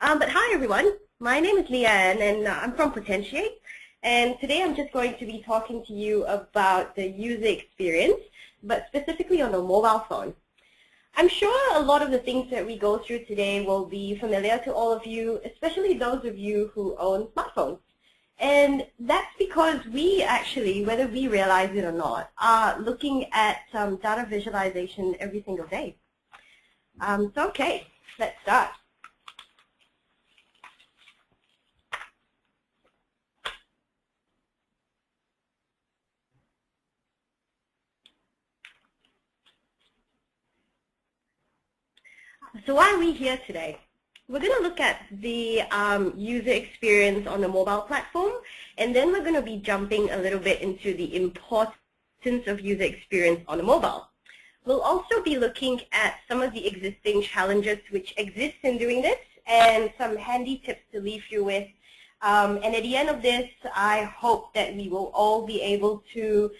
But hi everyone, my name is Leanne and I'm from Potentiate, and today I'm just going to be talking to you about the user experience, but specifically on a mobile phone. I'm sure a lot of the things that we go through today will be familiar to all of you, especially those of you who own smartphones. And that's because we actually, whether we realize it or not, are looking at data visualization every single day. Okay, let's start. So why are we here today? We're going to look at the user experience on the mobile platform, and then we're going to be jumping a little bit into the importance of user experience on the mobile. We'll also be looking at some of the existing challenges which exist in doing this, and some handy tips to leave you with. And at the end of this, I hope that we will all be able to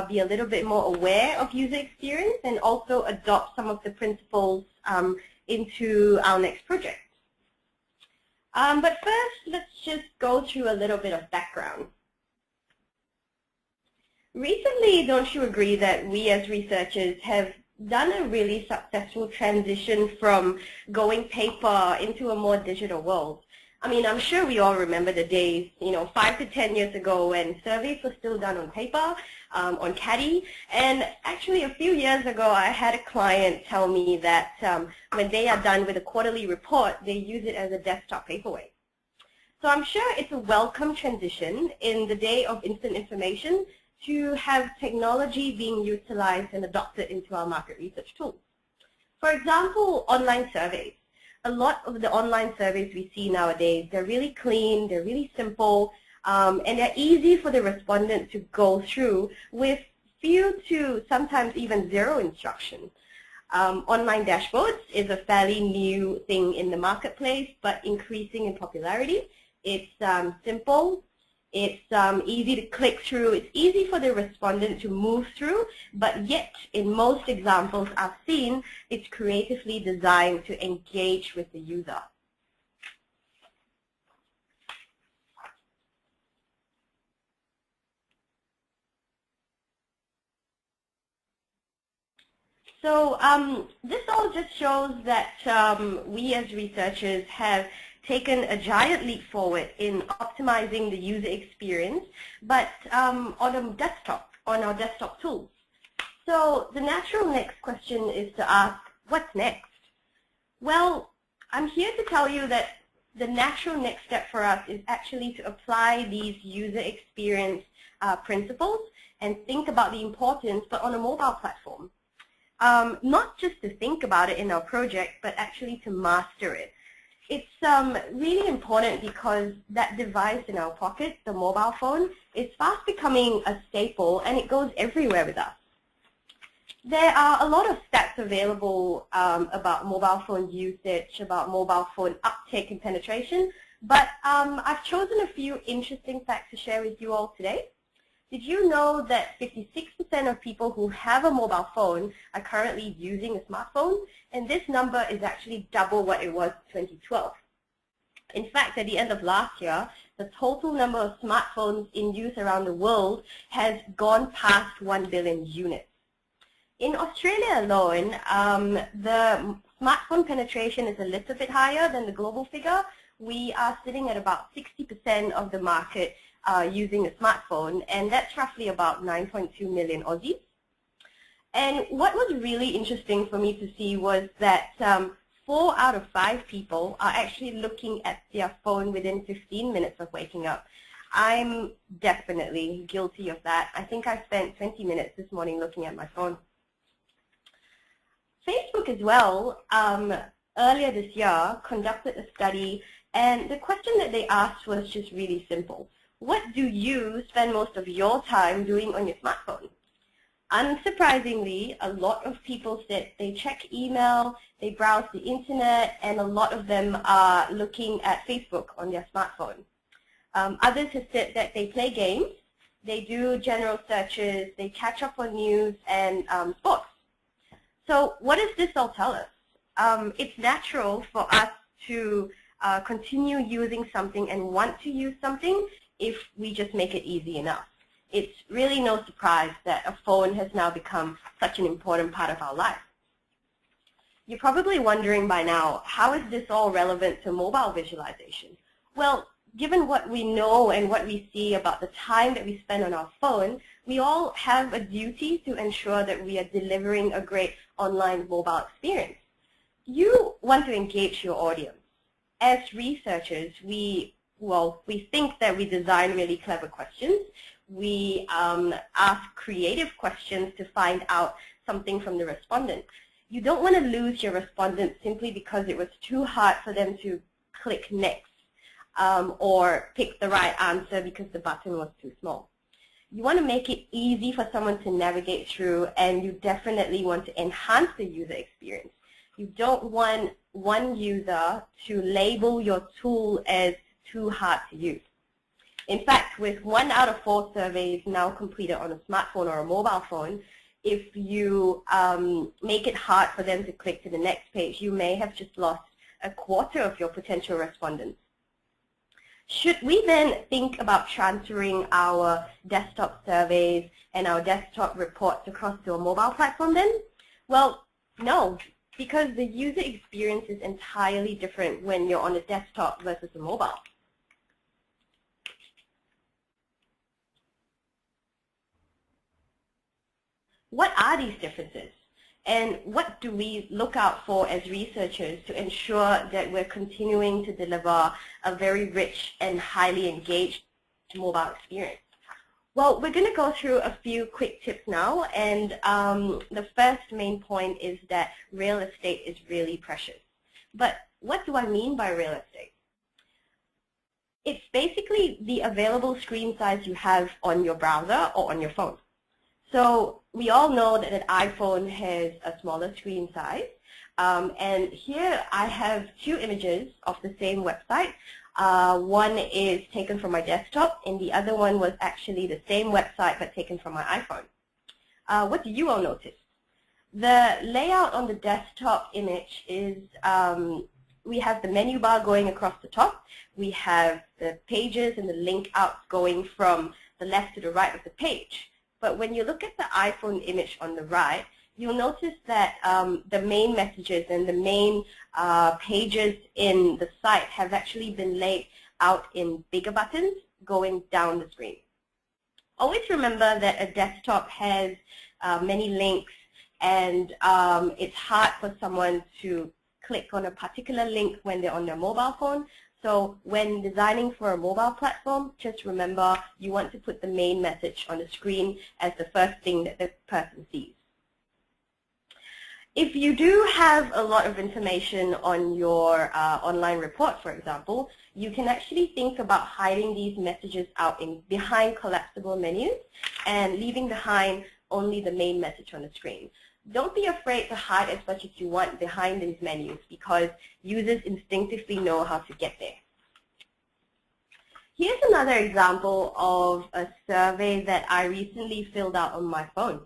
be a little bit more aware of user experience and also adopt some of the principles into our next project. But first, let's just go through a little bit of background. Recently, don't you agree that we as researchers have done a really successful transition from going paper into a more digital world? I mean, I'm sure we all remember the days, 5 to 10 years ago when surveys were still done on paper, on Caddy. And actually, a few years ago, I had a client tell me that when they are done with a quarterly report, they use it as a desktop paperweight. So I'm sure it's a welcome transition in the day of instant information to have technology being utilized and adopted into our market research tools. For example, online surveys. A lot of the online surveys we see nowadays, they're really clean, they're really simple, and they're easy for the respondent to go through with few to sometimes even zero instruction. Online dashboards is a fairly new thing in the marketplace, but increasing in popularity. It's simple. It's easy to click through. It's easy for the respondent to move through, but yet in most examples I've seen, it's creatively designed to engage with the user. So this all just shows that we as researchers have taken a giant leap forward in optimizing the user experience, but on our desktop tools. So the natural next question is to ask, what's next? Well, I'm here to tell you that the natural next step for us is actually to apply these user experience principles and think about the importance, but on a mobile platform. Not just to think about it in our project, but actually to master it. It's really important because that device in our pocket, the mobile phone, is fast becoming a staple, and it goes everywhere with us. There are a lot of stats available about mobile phone usage, about mobile phone uptake and penetration, but I've chosen a few interesting facts to share with you all today. Did you know that 56% of people who have a mobile phone are currently using a smartphone? And this number is actually double what it was in 2012. In fact, at the end of last year, the total number of smartphones in use around the world has gone past 1 billion units. In Australia alone, the smartphone penetration is a little bit higher than the global figure. We are sitting at about 60% of the market using a smartphone, and that's roughly about 9.2 million Aussies. And what was really interesting for me to see was that 4 out of 5 people are actually looking at their phone within 15 minutes of waking up. I'm definitely guilty of that. I think I spent 20 minutes this morning looking at my phone. Facebook as well, earlier this year, conducted a study, and the question that they asked was just really simple. What do you spend most of your time doing on your smartphone? Unsurprisingly, a lot of people said they check email, they browse the internet, and a lot of them are looking at Facebook on their smartphone. Others have said that they play games, they do general searches, they catch up on news and sports. So what does this all tell us? It's natural for us to continue using something and want to use something if we just make it easy enough. It's really no surprise that a phone has now become such an important part of our life. You're probably wondering by now, how is this all relevant to mobile visualization? Well, given what we know and what we see about the time that we spend on our phone, we all have a duty to ensure that we are delivering a great online mobile experience. You want to engage your audience. As researchers, we think that we design really clever questions. We ask creative questions to find out something from the respondent. You don't want to lose your respondent simply because it was too hard for them to click next or pick the right answer because the button was too small. You want to make it easy for someone to navigate through, and you definitely want to enhance the user experience. You don't want one user to label your tool as too hard to use. In fact, with 1 out of 4 surveys now completed on a smartphone or a mobile phone, if you make it hard for them to click to the next page, you may have just lost a quarter of your potential respondents. Should we then think about transferring our desktop surveys and our desktop reports across to a mobile platform then? Well, no, because the user experience is entirely different when you're on a desktop versus a mobile. What are these differences? And what do we look out for as researchers to ensure that we're continuing to deliver a very rich and highly engaged mobile experience? Well, we're going to go through a few quick tips now, and the first main point is that real estate is really precious. But what do I mean by real estate? It's basically the available screen size you have on your browser or on your phone. So we all know that an iPhone has a smaller screen size, and here I have 2 images of the same website. One is taken from my desktop, and the other one was actually the same website but taken from my iPhone. What do you all notice? The layout on the desktop image is we have the menu bar going across the top. We have the pages and the link outs going from the left to the right of the page. But when you look at the iPhone image on the right, you'll notice that the main messages and the main pages in the site have actually been laid out in bigger buttons going down the screen. Always remember that a desktop has many links, and it's hard for someone to click on a particular link when they're on their mobile phone. So when designing for a mobile platform, just remember you want to put the main message on the screen as the first thing that the person sees. If you do have a lot of information on your online report, for example, you can actually think about hiding these messages out behind collapsible menus and leaving behind only the main message on the screen. Don't be afraid to hide as much as you want behind these menus, because users instinctively know how to get there. Here's another example of a survey that I recently filled out on my phone.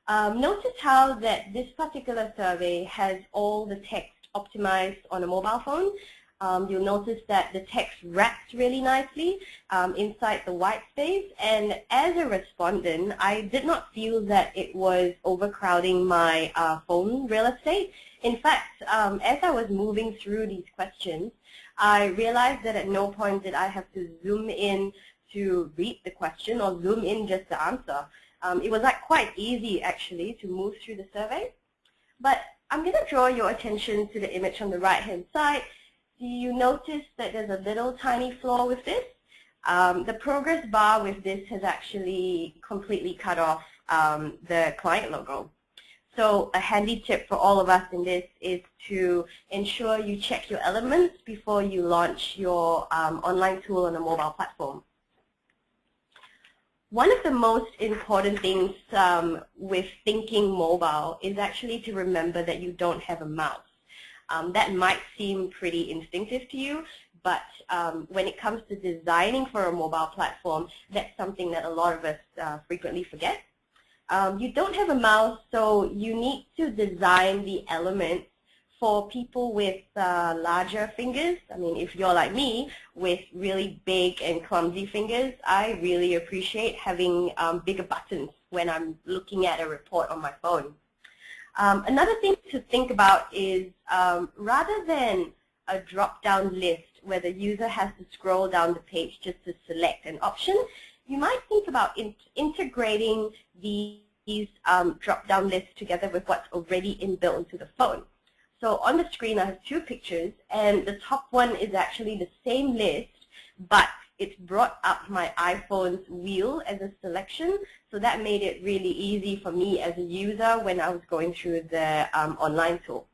Notice how that this particular survey has all the text optimized on a mobile phone. You'll notice that the text wraps really nicely inside the white space, and as a respondent, I did not feel that it was overcrowding my phone real estate. In fact, as I was moving through these questions, I realized that at no point did I have to zoom in to read the question or zoom in just to answer. It was quite easy actually to move through the survey. But I'm going to draw your attention to the image on the right-hand side. Do you notice that there's a little tiny flaw with this? The progress bar with this has actually completely cut off the client logo. So a handy tip for all of us in this is to ensure you check your elements before you launch your online tool on a mobile platform. One of the most important things with thinking mobile is actually to remember that you don't have a mouse. That might seem pretty instinctive to you, but when it comes to designing for a mobile platform, that's something that a lot of us frequently forget. You don't have a mouse, so you need to design the elements for people with larger fingers, I mean, if you're like me with really big and clumsy fingers, I really appreciate having bigger buttons when I'm looking at a report on my phone. Another thing to think about is rather than a drop-down list where the user has to scroll down the page just to select an option, you might think about integrating these drop-down lists together with what's already inbuilt into the phone. So on the screen I have two pictures, and the top one is actually the same list, but it's brought up my iPhone's wheel as a selection, so that made it really easy for me as a user when I was going through the online tool.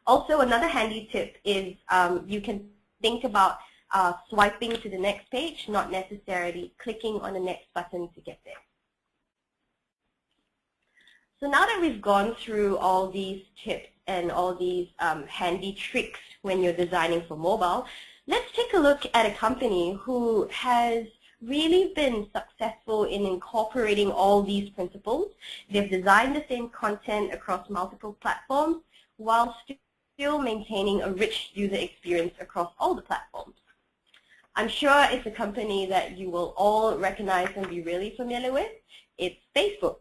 Also, another handy tip is you can think about swiping to the next page, not necessarily clicking on the next button to get there. So now that we've gone through all these tips and all these handy tricks when you're designing for mobile, let's take a look at a company who has really been successful in incorporating all these principles. They've designed the same content across multiple platforms while still maintaining a rich user experience across all the platforms. I'm sure it's a company that you will all recognize and be really familiar with. It's Facebook.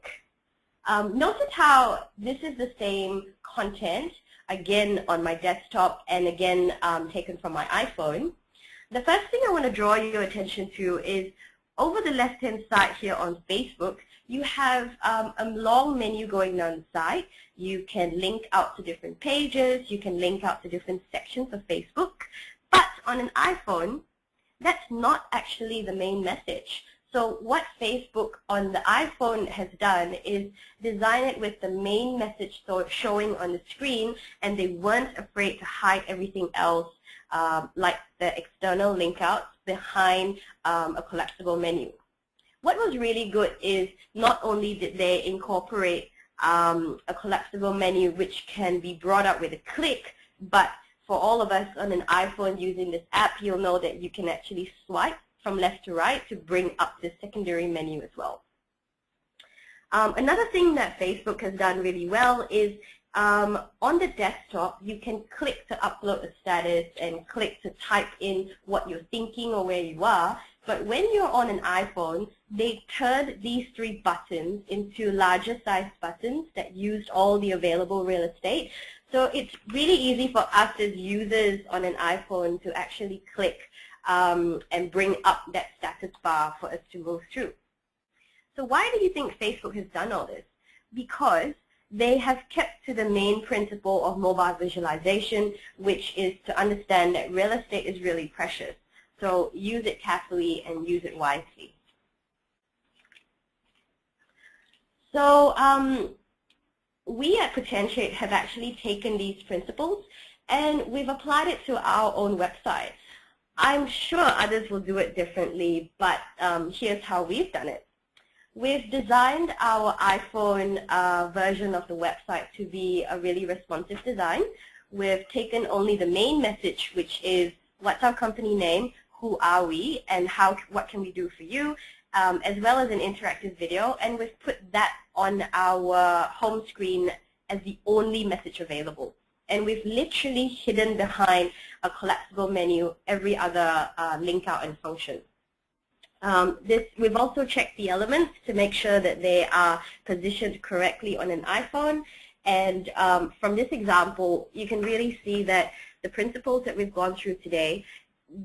Notice how this is the same content, again on my desktop and again taken from my iPhone. The first thing I want to draw your attention to is over the left-hand side here on Facebook, you have a long menu going down the side. You can link out to different pages. You can link out to different sections of Facebook. But on an iPhone, that's not actually the main message. So what Facebook on the iPhone has done is design it with the main message showing on the screen, and they weren't afraid to hide everything else like the external link outs behind a collapsible menu. What was really good is not only did they incorporate a collapsible menu which can be brought up with a click, but for all of us on an iPhone using this app, you'll know that you can actually swipe from left to right to bring up the secondary menu as well. Another thing that Facebook has done really well is on the desktop, you can click to upload a status and click to type in what you're thinking or where you are. But when you're on an iPhone, they turned these three buttons into larger size buttons that used all the available real estate. So it's really easy for us as users on an iPhone to actually click and bring up that status bar for us to move through. So why do you think Facebook has done all this? Because they have kept to the main principle of mobile visualization, which is to understand that real estate is really precious. So use it carefully and use it wisely. So we at Potentiate have actually taken these principles and we've applied it to our own website. I'm sure others will do it differently, but here's how we've done it. We've designed our iPhone version of the website to be a really responsive design. We've taken only the main message, which is what's our company name, who are we, and what can we do for you, as well as an interactive video, and we've put that on our home screen as the only message available. And we've literally hidden behind a collapsible menu every other link out and function. We've also checked the elements to make sure that they are positioned correctly on an iPhone. And from this example, you can really see that the principles that we've gone through today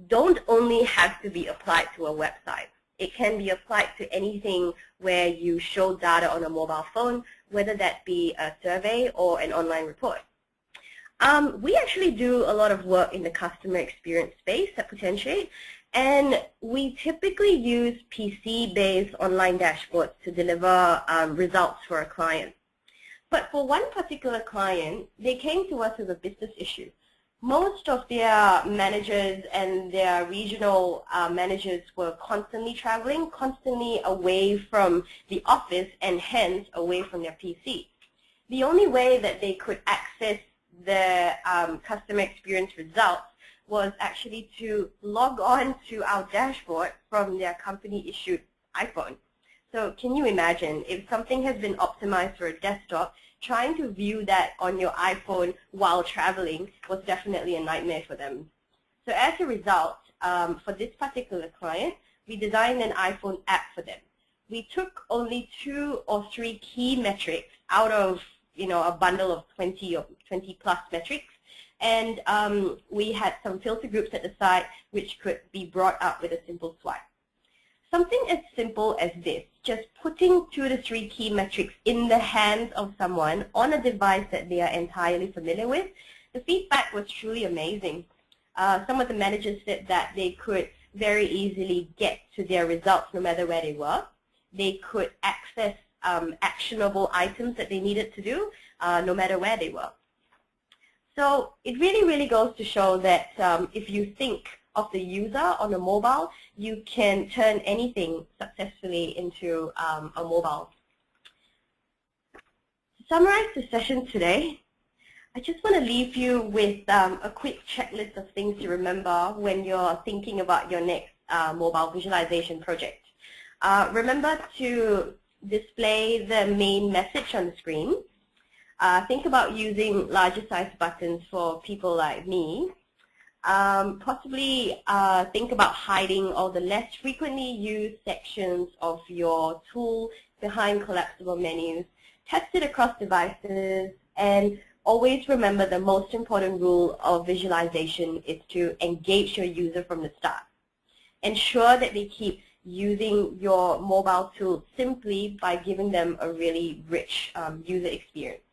don't only have to be applied to a website. It can be applied to anything where you show data on a mobile phone, whether that be a survey or an online report. We actually do a lot of work in the customer experience space at Potentiate, and we typically use PC-based online dashboards to deliver results for a client. But for one particular client, they came to us with a business issue. Most of their managers and their regional managers were constantly traveling, constantly away from the office, and hence away from their PC. The only way that they could access the customer experience results was actually to log on to our dashboard from their company-issued iPhone. So can you imagine, if something has been optimized for a desktop, trying to view that on your iPhone while traveling was definitely a nightmare for them. So as a result, for this particular client, we designed an iPhone app for them. We took only 2 or 3 key metrics out of a bundle of 20 or 20 plus metrics, and we had some filter groups at the side which could be brought up with a simple swipe. Something as simple as this, just putting 2 to 3 key metrics in the hands of someone on a device that they are entirely familiar with, the feedback was truly amazing. Some of the managers said that they could very easily get to their results no matter where they were. They could access actionable items that they needed to do no matter where they were. So it really goes to show that if you think of the user on a mobile, you can turn anything successfully into a mobile. To summarize the session today, I just want to leave you with a quick checklist of things to remember when you're thinking about your next mobile visualization project. Remember to display the main message on the screen. Think about using larger size buttons for people like me. Possibly think about hiding all the less frequently used sections of your tool behind collapsible menus. Test it across devices, and always remember the most important rule of visualization is to engage your user from the start. Ensure that they keep using your mobile tool simply by giving them a really rich user experience.